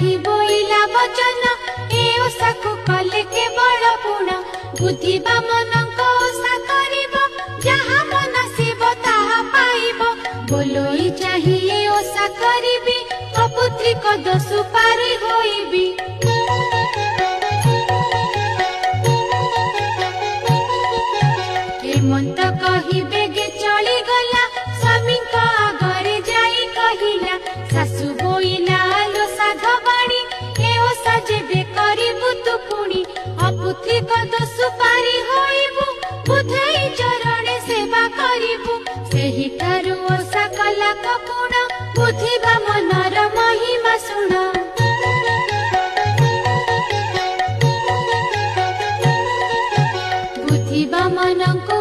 ही बोइला वचन ए ओषा को कले के बड़ पुण बुद्धिबा मनक ओषा करिब जहा मनसिब ताहा पाइब बोलोई चाहिए ओषा करिबी अपुत्रिक दशु पारी होइबी हेमंत कही बेगे चली गला स्वामी आगरे जाई कहिला सासु बोइला लो साधवाणी ए ओषा जेबे करिबु तु पुणी अपुत्रिक दशु पारी होइबु बुधई चरणे सेवा करिबु सेहि ठारु ओषा कला कपुण बुद्धिबा मनर महिमा सुण बुद्धिबा मन को